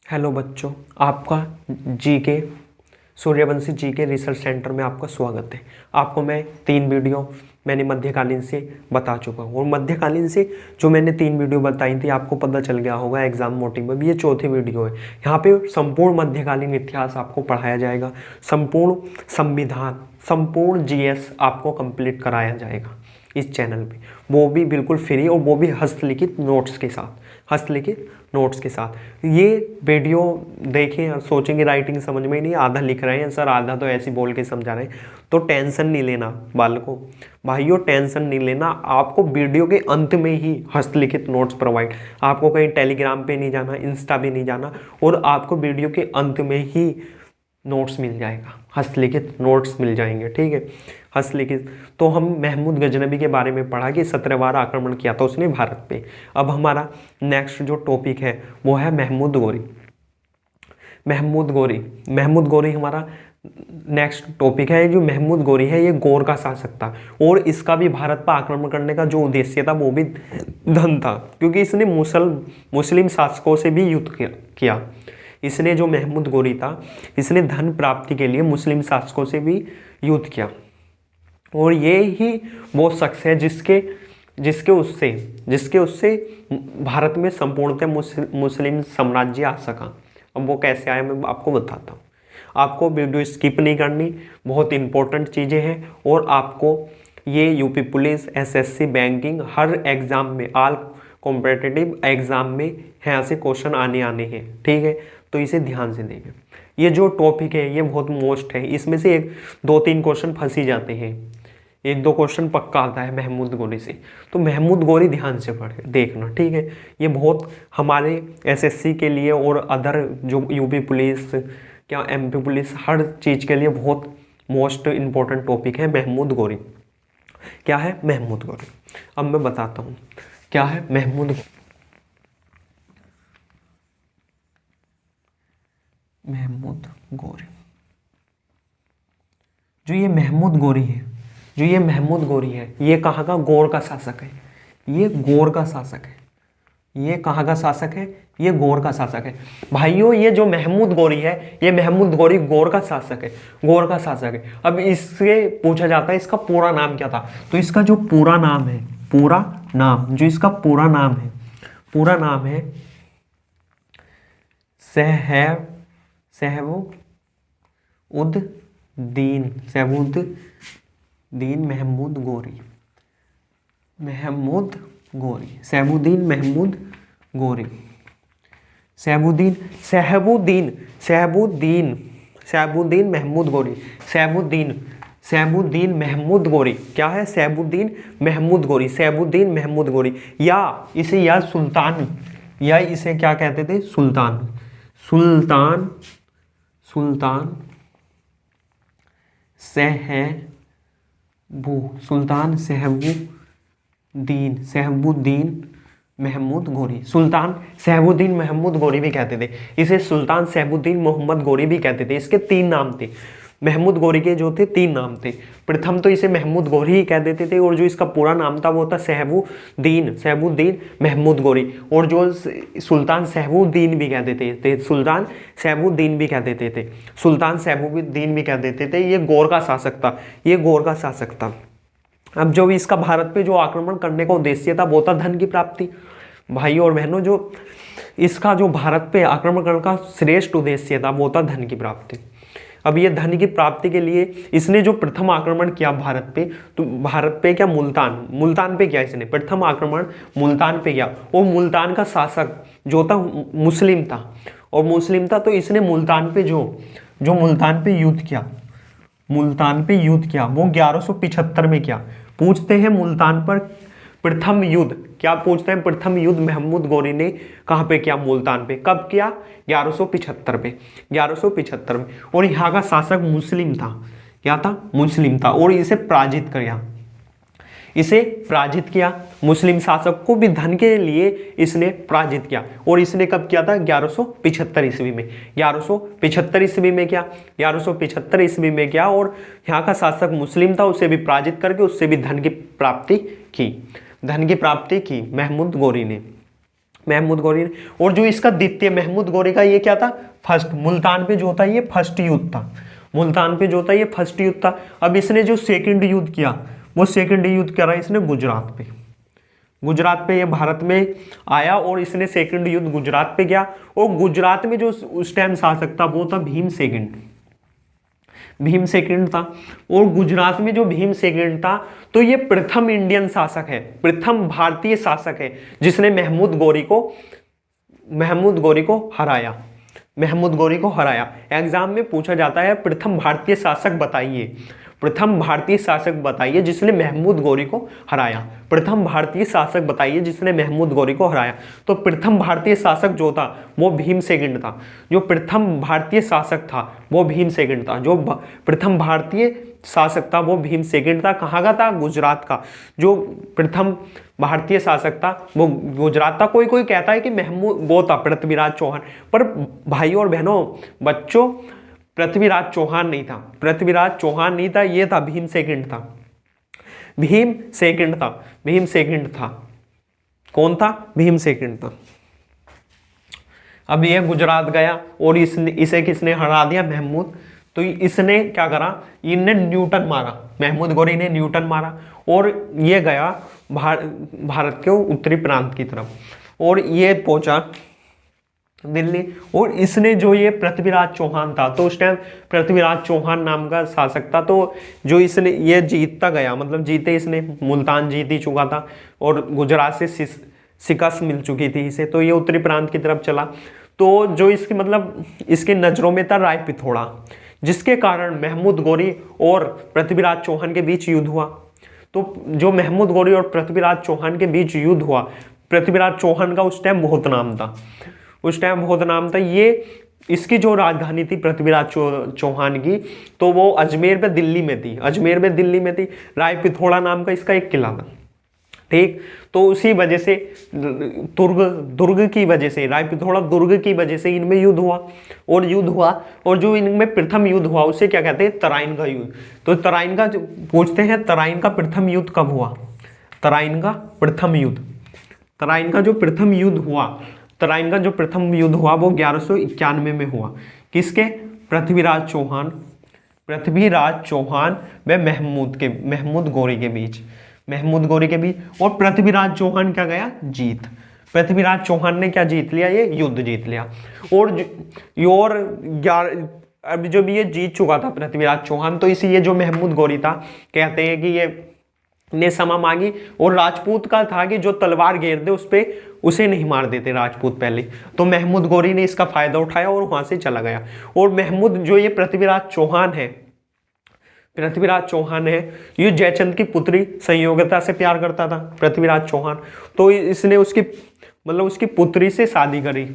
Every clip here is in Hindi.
हेलो बच्चों, आपका GK Suryavanshi GK research centre में आपका स्वागत है। आपको मैं 3 वीडियो मैंने मध्यकालीन से बता चुका हूँ और मध्यकालीन से जो मैंने 3 वीडियो बताई थी आपको पता चल गया होगा एग्जाम मोटिव में। ये चौथी वीडियो है। यहाँ पे संपूर्ण मध्यकालीन इतिहास आपको पढ़ाया जाएगा, संपूर्ण संविधान, संपूर्ण जीएस आपको कंप्लीट कराया जाएगा इस चैनल पे, वो भी बिल्कुल फ्री और वो भी हस्तलिखित नोट्स के साथ, हस्तलिखित नोट्स के साथ। ये वीडियो देखें और सोचेंगे राइटिंग समझ में ही नहीं, आधा लिख रहे हैं सर, आधा तो ऐसे बोल के समझा रहे हैं, तो टेंशन नहीं लेना बालकों, भाइयों टेंशन नहीं लेना। आपको वीडियो के अंत में ही हस्तलिखित नोट्स प्रोवाइड, आपको कहीं टेलीग्राम पे नहीं जाना, इंस्टा पे नहीं जाना, और आपको वीडियो के अंत में ही नोट्स मिल जाएगा, हस्तलिखित नोट्स मिल जाएंगे, ठीक है। हस्तलिखित तो हम महमूद गजनबी के बारे में पढ़ा कि 17 बार आक्रमण किया था उसने भारत पे। अब हमारा नेक्स्ट जो टॉपिक है वो है महमूद गोरी। महमूद गोरी हमारा नेक्स्ट टॉपिक है। जो महमूद गोरी है ये गौर का शासक था और इसका भी भारत पर आक्रमण करने का जो उद्देश्य था वो भी धन था, क्योंकि इसने मुस्लिम शासकों से भी युद्ध किया। इसने जो महमूद गोरी था इसने धन प्राप्ति के लिए मुस्लिम शासकों से भी युद्ध किया और ये ही वो शख्स है जिसके उससे भारत में संपूर्णतः मुस्लिम साम्राज्य आ सका। अब वो कैसे आया मैं आपको बताता हूँ। आपको वीडियो स्किप नहीं करनी, बहुत इंपॉर्टेंट चीज़ें हैं और आपको ये यूपी पुलिस, एसएससी, बैंकिंग हर एग्ज़ाम में, ऑल कॉम्पिटिटिव एग्ज़ाम में यहाँ से क्वेश्चन आने हैं, ठीक है। तो इसे ध्यान से देखें। ये जो टॉपिक है ये बहुत मोस्ट है, इसमें से 1-2-3 क्वेश्चन फंस ही जाते हैं, 1-2 क्वेश्चन पक्का आता है महमूद गोरी से। तो महमूद गोरी ध्यान से पढ़े देखना, ठीक है। ये बहुत हमारे एसएससी के लिए और अदर जो यूपी पुलिस, क्या एमपी पुलिस, हर चीज़ के लिए बहुत मोस्ट इम्पोर्टेंट टॉपिक है महमूद गोरी। क्या है महमूद गोरी? अब मैं बताता हूँ क्या है महमूद गोरी। जो ये महमूद गोरी है ये कहाँ का? गौर का शासक है। ये गौर का शासक है। ये कहाँ का शासक है? ये गौर का शासक है। भाइयों ये जो महमूद गोरी है, ये महमूद गोरी गौर का शासक है, गौर का शासक है। अब इससे पूछा जाता है इसका पूरा नाम क्या था, तो इसका जो पूरा नाम है, पूरा नाम है सहबुद्दीन महमूद गोरी। सहबुद्दीन महमूद गोरी। सहबुद्दीन महमूद गोरी। क्या है? सहबुद्दीन महमूद गोरी, या इसे सुल्तान, या इसे क्या कहते थे? सुल्तान सहबुद्दीन महमूद गोरी। सुल्तान सहबुद्दीन महमूद गोरी भी कहते थे, इसे सुल्तान सहबुद्दीन मोहम्मद गोरी भी कहते थे। इसके 3 नाम थे। महमूद गोरी के जो थे 3 नाम थे। प्रथम तो इसे महमूद गोरी ही कह देते थे और जो इसका पूरा नाम था वो था सहबुद्दीन महमूद गोरी, और जो सुल्तान सहबुद्दीन भी कह देते थे, सुल्तान सहबुद्दीन भी कह देते थे। ये गौर का शासक था। अब जो इसका भारत पे जो आक्रमण करने का उद्देश्य था वो था धन की प्राप्ति। भाइयों और बहनों, जो इसका जो भारत पे आक्रमण करने का श्रेष्ठ उद्देश्य था वो था धन की प्राप्ति। अब ये धन की प्राप्ति के लिए इसने जो प्रथम आक्रमण किया भारत पे, तो भारत पे क्या, मुल्तान पे किया इसने प्रथम आक्रमण, मुल्तान पे किया। और मुल्तान का शासक जो था मुस्लिम था, तो इसने मुल्तान पे मुल्तान पे युद्ध किया वो 1175 में किया। पूछते हैं मुल्तान पर प्रथम युद्ध, क्या पूछते हैं? प्रथम युद्ध महमूद गोरी ने कहाँ पे किया? मुल्तान पे। कब किया? 1175 में। और यहाँ का शासक मुस्लिम था। क्या था? मुस्लिम था। और इसे पराजित किया। मुस्लिम शासक को भी धन के लिए इसने पराजित किया। और इसने कब किया था? 1175 ईस्वी में। 1175 ईस्वी में क्या? 1175 ईस्वी में क्या? और यहाँ का शासक मुस्लिम था, उसे भी पराजित करके उससे भी धन की प्राप्ति की महमूद गोरी ने। महमूद गौरी ने। और जो इसका द्वितीय महमूद गौरी का ये क्या था, फर्स्ट, मुल्तान पे जो होता है ये फर्स्ट युद्ध था, मुल्तान पे जो होता है ये फर्स्ट युद्ध था। अब इसने जो सेकंड युद्ध किया वो सेकंड युद्ध करा इसने गुजरात पे, गुजरात पे ये भारत में आया और इसने सेकंड युद्ध गुजरात पे किया। और गुजरात में जो उस टाइम शासक था वो था भीम सेकंड, भीम सेकंड था। और गुजरात में जो भीम सेकंड था तो ये प्रथम इंडियन शासक है, प्रथम भारतीय शासक है जिसने महमूद गौरी को हराया, महमूद गौरी को हराया। एग्जाम में पूछा जाता है प्रथम भारतीय शासक बताइए, प्रथम भारतीय शासक बताइए जिसने महमूद गौरी को हराया, प्रथम भारतीय शासक बताइए जिसने महमूद गौरी को हराया। तो प्रथम भारतीय शासक जो था वो भीम सेकंड था, जो प्रथम भारतीय शासक था वो भीम सेकंड था, जो प्रथम भारतीय शासक था वो भीम सेकंड था। कहाँ का था, गुजरात का। जो प्रथम भारतीय शासक था वो गुजरात था। कोई कोई कहता है कि महमूद वो था पृथ्वीराज चौहान, पर भाइयों और बहनों बच्चों पृथ्वीराज चौहान नहीं था, पृथ्वीराज चौहान नहीं था, ये था भीम सेकंड था, भीम सेकंड था, भीम सेकंड था। कौन था, भीम सेकंड था। अब ये गुजरात गया और इसे किसने हरा दिया, महमूद। तो इसने क्या करा, इनने न्यूटन मारा, महमूद गौरी ने न्यूटन मारा और ये गया भारत के उत्तरी प्रांत की तरफ और ये पहुंचा दिल्ली। और इसने जो ये पृथ्वीराज चौहान था, तो उस टाइम पृथ्वीराज चौहान नाम का शासक था, तो जो इसने ये जीतता गया, मतलब जीते इसने, मुल्तान जीत ही चुका था और गुजरात से शिकस्त मिल चुकी थी इसे, तो ये उत्तरी प्रांत की तरफ चला। तो जो इसकी मतलब इसके नज़रों में था राय पिथौड़ा, जिसके कारण महमूद गौरी और पृथ्वीराज चौहान के बीच युद्ध हुआ। तो जो महमूद गौरी और पृथ्वीराज चौहान के बीच युद्ध हुआ, पृथ्वीराज चौहान का उस टाइम बहुत नाम था, उस टाइम बहुत नाम था। ये इसकी जो राजधानी थी पृथ्वीराज चौहान की, तो वो अजमेर में दिल्ली में थी, अजमेर में दिल्ली में थी। राय पिथौड़ा नाम का इसका एक किला था, ठीक। तो उसी वजह से दुर्ग की वजह से, राय पिथौड़ा दुर्ग की वजह से इनमें युद्ध हुआ और जो इनमें प्रथम युद्ध हुआ उसे क्या कहते हैं, तराइन का युद्ध। तो तराइन का पूछते हैं, तराइन का प्रथम युद्ध कब हुआ, तराइन का प्रथम युद्ध, तराइन का जो प्रथम युद्ध हुआ, तराइन का जो प्रथम युद्ध हुआ वो 1191 में हुआ। किसके, पृथ्वीराज चौहान व महमूद गौरी के बीच, महमूद गौरी के बीच। और पृथ्वीराज चौहान क्या गया, जीत, पृथ्वीराज चौहान ने क्या जीत लिया, ये युद्ध जीत लिया। और अब जब ये जीत चुका था पृथ्वीराज चौहान, तो इसी ये जो महमूद गौरी था, कहते हैं कि ये ने क्षमा मांगी और राजपूत का था कि जो तलवार घेर दे उस पे उसे नहीं मार देते राजपूत पहले। तो महमूद गौरी ने इसका फायदा उठाया और वहां से चला गया। और महमूद जो ये पृथ्वीराज चौहान है, ये जयचंद की पुत्री संयोगिता से प्यार करता था पृथ्वीराज चौहान। तो इसने उसकी पुत्री से शादी करी,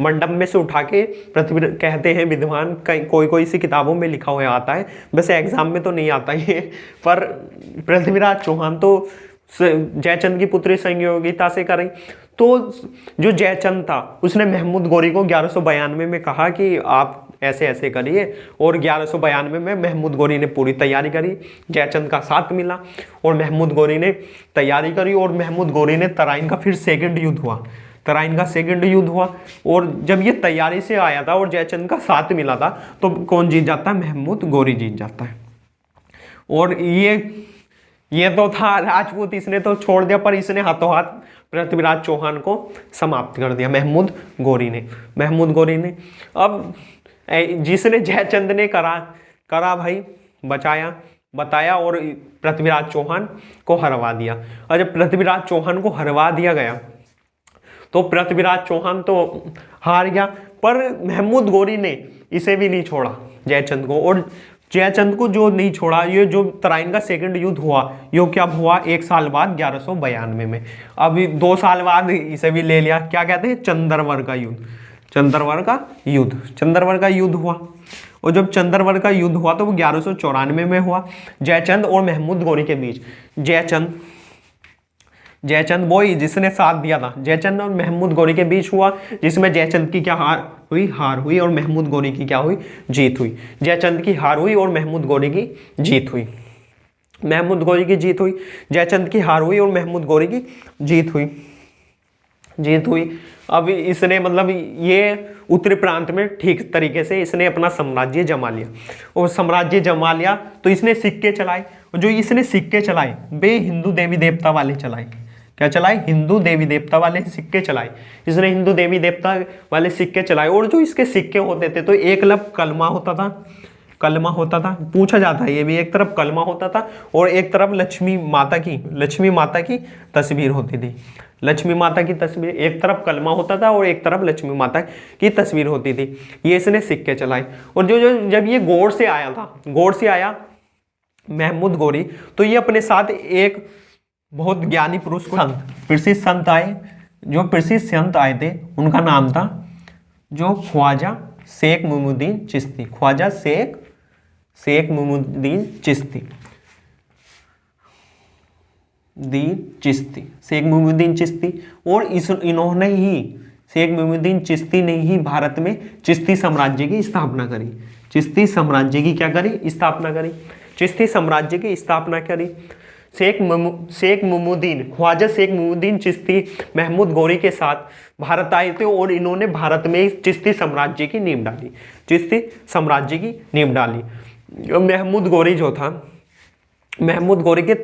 मंडप में से उठा के। कहते हैं विद्वान, कोई सी किताबों में लिखा हुआ आता है, वैसे एग्जाम में तो नहीं आता ये, पर पृथ्वीराज चौहान तो जयचंद की पुत्री संयोगिता से करी। तो जो जयचंद था उसने महमूद गौरी को 1192 में कहा कि आप ऐसे ऐसे करिए, और 1192 में महमूद गौरी ने पूरी तैयारी करी, जयचंद का साथ मिला और महमूद गौरी ने तैयारी करी। और महमूद गौरी ने तराइन का फिर सेकंड युद्ध हुआ, तराइन का सेकंड युद्ध हुआ। और जब ये तैयारी से आया था और जयचंद का साथ मिला था, तो कौन जीत जाता है, महमूद गौरी जीत जाता है। और ये तो था राजपूत, इसने तो छोड़ दिया, पर इसने हाथों हाथ पृथ्वीराज चौहान को समाप्त कर दिया, महमूद गौरी ने। अब जिसने जयचंद ने करा भाई, बताया और पृथ्वीराज चौहान को हरवा दिया। और जब पृथ्वीराज चौहान को हरवा दिया गया तो पृथ्वीराज चौहान तो हार गया, पर महमूद गौरी ने इसे भी नहीं छोड़ा, जयचंद को। और जयचंद को जो नहीं छोड़ा, ये जो तराइन का सेकंड युद्ध हुआ, ये क्या हुआ, 1 साल बाद 1192 में। अभी 2 साल बाद इसे भी ले लिया, क्या कहते हैं, चंद्रवर का युद्ध हुआ। और जब चंद्रवर का युद्ध हुआ तो वो 1194 में हुआ, जयचंद और महमूद गौरी के बीच। जयचंद वही जिसने साथ दिया था, जयचंद और महमूद गौरी के बीच हुआ, जिसमें जयचंद की क्या हार हुई और महमूद गौरी की क्या हुई, जीत हुई। जयचंद की हार हुई और महमूद गौरी की जीत हुई, जयचंद की हार हुई और महमूद गौरी की जीत हुई। जीत हुई। अब इसने मतलब ये उत्तरी प्रांत में ठीक तरीके से इसने अपना साम्राज्य जमा लिया, और साम्राज्य जमा लिया तो इसने सिक्के चलाए। जो इसने सिक्के चलाए वे हिंदू देवी देवता वाले चलाए। क्या चलाए? हिंदू देवी देवता वाले सिक्के चलाए। इसने हिंदू देवी देवता वाले सिक्के चलाए। और जो इसके सिक्के होते थे तो एक लब कलमा होता था, कलमा होता था, पूछा जाता है ये भी, एक तरफ कलमा होता था और एक तरफ लक्ष्मी माता की तस्वीर होती थी। लक्ष्मी माता की तस्वीर, एक तरफ कलमा होता था और एक तरफ लक्ष्मी माता की तस्वीर होती थी। ये इसने सिक्के चलाए। और जब ये गौड़ से आया महमूद गौरी, तो ये अपने साथ एक बहुत ज्ञानी पुरुष प्रसिद्ध संत आए। जो प्रसिद्ध संत आए थे उनका नाम था जो ख्वाजा शेख मोइनुद्दीन चिश्ती। ख्वाजा शेख मोइनुद्दीन चिश्ती, शेख मोइनुद्दीन चिश्ती। और इन्होंने ही, शेख मोइनुद्दीन चिश्ती ने ही भारत में चिश्ती साम्राज्य की स्थापना करी। चिश्ती साम्राज्य की क्या करी? स्थापना करी। चिश्ती साम्राज्य की स्थापना करी। ख्वाजा शेख मोइनुद्दीन चिश्ती महमूद गौरी के साथ भारत आए थे और इन्होंने भारत में चिश्ती साम्राज्य की नींव डाली। चिश्ती साम्राज्य की नींव डाली। महमूद गौरी जो था, महमूद गौरी के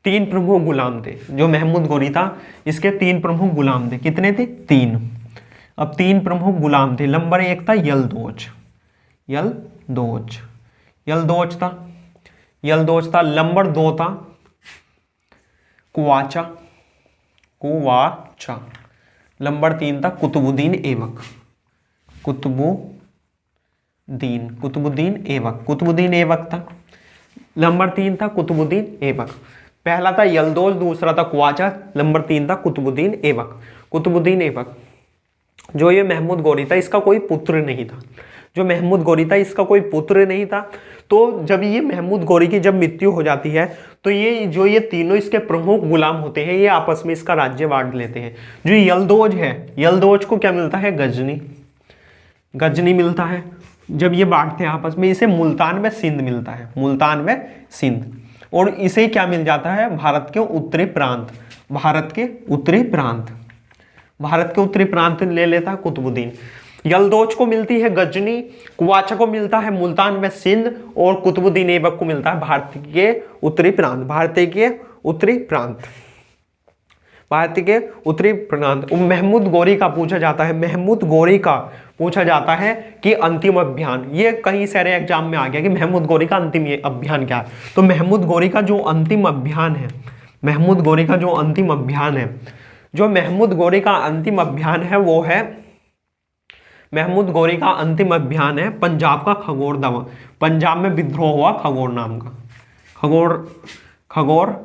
3 प्रमुख गुलाम थे। जो महमूद गौरी था इसके 3 प्रमुख गुलाम थे। कितने थे? 3। अब 3 प्रमुख गुलाम थे। नंबर 1 था यलदोज था। नंबर 2 था कुवाचा। नंबर 3 था कुतुबुद्दीन ऐबक था। नंबर 3 था कुतुबुद्दीन ऐबक। पहला था यलदोज, दूसरा था कुवाचा, नंबर 3 था कुतुबुद्दीन ऐबक। जो ये महमूद गौरी था इसका कोई पुत्र नहीं था। तो जब ये महमूद गौरी की जब मृत्यु हो जाती है तो ये तीनों इसके प्रमुख गुलाम होते हैं, ये आपस में इसका राज्य बांट लेते हैं। जो यलदोज है, यलदोज को क्या मिलता है? गजनी मिलता है। जब ये बांटते हैं आपस में, इसे मुल्तान व सिंध मिलता है, और इसे क्या मिल जाता है? भारत के उत्तरी प्रांत ले लेता है कुतुबुद्दीन। यलदोज को मिलती है गजनी, कुवाचा को मिलता है मुल्तान व सिंध, और कुतुबुद्दीन ऐबक को मिलता है भारत के उत्तरी प्रांत। महमूद गौरी का पूछा जाता है कि अंतिम अभियान, ये कई सारे एग्जाम में आ गया कि महमूद गौरी का अंतिम अभियान क्या है। तो महमूद गौरी का जो अंतिम अभियान है, पंजाब का खगौर दवा। पंजाब में विद्रोह हुआ खगौर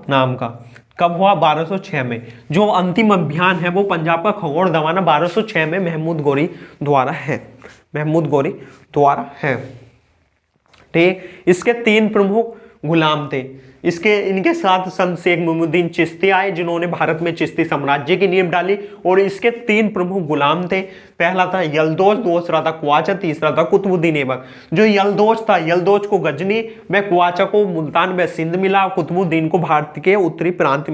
नाम का। कब हुआ? 1206 में। जो अंतिम अभियान है वो पंजाब का खगौर दवाना 1206 में महमूद गौरी द्वारा है। ठीक, इसके 3 प्रमुख गुलाम थे। इनके साथ संत शेख मोइनुद्दीन चिश्ती आए जिन्होंने भारत में चिश्ती साम्राज्य की नींव डाली, और इसके 3 प्रमुख गुलाम थे। पहला था यलदोज, दूसरा था कुवाचा, तीसरा था कुतुबुद्दीन ऐबक। जो यलदोज को गजनी व कुवाचा को मुल्तान व सिंध मिला, कुतुबुद्दीन को भारत के उत्तरी प्रांत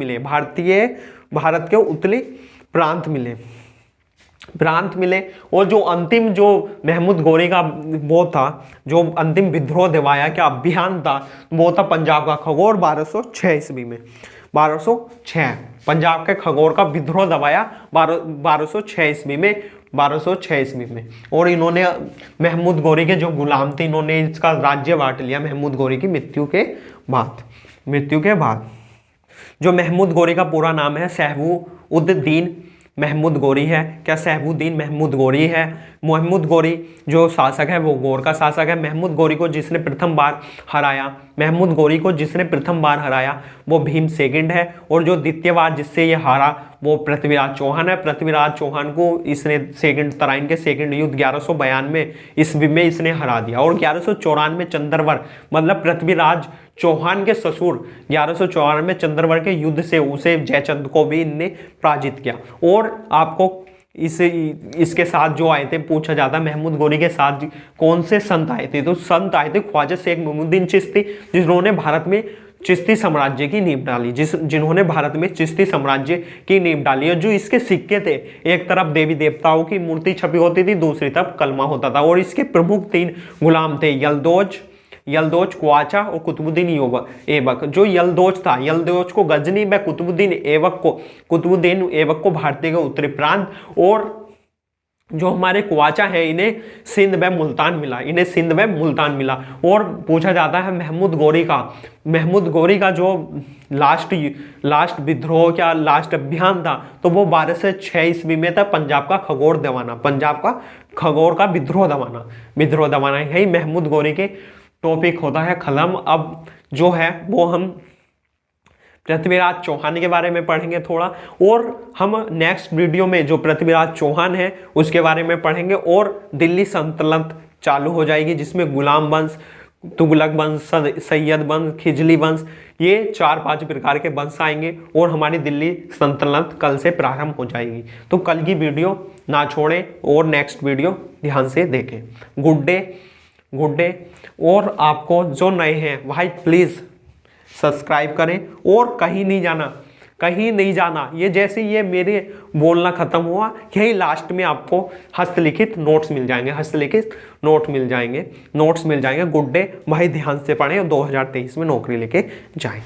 मिले। और जो अंतिम जो महमूद गौरी का वो था, जो अंतिम विद्रोह दिवाया क्या अभियान था, वो था पंजाब का खगौर 1206 ईस्वी में। 1206 पंजाब के खगौर का विद्रोह दबाया 1206 ईस्वी में। और इन्होंने महमूद गौरी के जो गुलाम थे, इन्होंने इसका राज्य बांट लिया महमूद गौरी की मृत्यु के बाद। जो महमूद गौरी का पूरा नाम है सहबूउद्दीन महमूद गौरी है। क्या सहबूद्दीन महमूद गौरी है? महमूद गौरी जो शासक है वो गौर का शासक है। महमूद गौरी को जिसने प्रथम बार हराया वो भीम सेकंड है, और जो द्वितीय बार जिससे ये हारा वो पृथ्वीराज चौहान है। पृथ्वीराज चौहान को इसने तराइन के सेकंड युद्ध 1192 ईस्वी में इसने हरा दिया। और 1194 चंद्रवर मतलब पृथ्वीराज चौहान के ससुर 1194 चंद्रवर के युद्ध से उसे जयचंद को भी इनने पराजित किया। और आपको इसके साथ जो आए थे, पूछा जाता है महमूद गौरी के साथ कौन से संत आए थे, तो संत आए थे ख्वाजा शेख मोइनुद्दीन चिश्ती, जिन्होंने भारत में चिश्ती साम्राज्य की नींव डाली, जिन्होंने भारत में चिश्ती साम्राज्य की नींव डाली है। जो इसके सिक्के थे, एक तरफ देवी देवताओं की मूर्ति छपी होती थी, दूसरी तरफ कलमा होता था। और इसके प्रमुख 3 गुलाम थे, यलदोज, क्वाचा और कुतुबुद्दीन ऐबक। जो यलदोज था, यलदोज को गजनी में, कुतुबुद्दीन ऐबक को भारतीय के उत्तरी प्रांत, और जो हमारे क्वाचा है इन्हें सिंध में मुल्तान मिला। और पूछा जाता है महमूद गौरी का जो लास्ट विद्रोह क्या लास्ट अभियान था, तो वो 1206 ईस्वी में था। पंजाब का खगौर का विद्रोह दबाना, यही महमूद गौरी के टॉपिक होता है खत्म। अब जो है वो हम पृथ्वीराज चौहान के बारे में पढ़ेंगे थोड़ा, और हम नेक्स्ट वीडियो में जो पृथ्वीराज चौहान है उसके बारे में पढ़ेंगे। और दिल्ली सल्तनत चालू हो जाएगी, जिसमें गुलाम वंश, तुगलक वंश, सैयद वंश, खिजली वंश, ये 4-5 प्रकार के वंश आएंगे और हमारी दिल्ली सल्तनत कल से प्रारंभ हो जाएगी। तो कल की वीडियो ना छोड़ें और नेक्स्ट वीडियो ध्यान से देखें। Good day. और आपको जो नए हैं भाई प्लीज़ सब्सक्राइब करें और कहीं नहीं जाना। ये जैसे ये मेरे बोलना खत्म हुआ, यही लास्ट में आपको हस्तलिखित नोट्स मिल जाएंगे। गुड डे भाई, ध्यान से पढ़ें और 2023 में नौकरी लेके जाएं।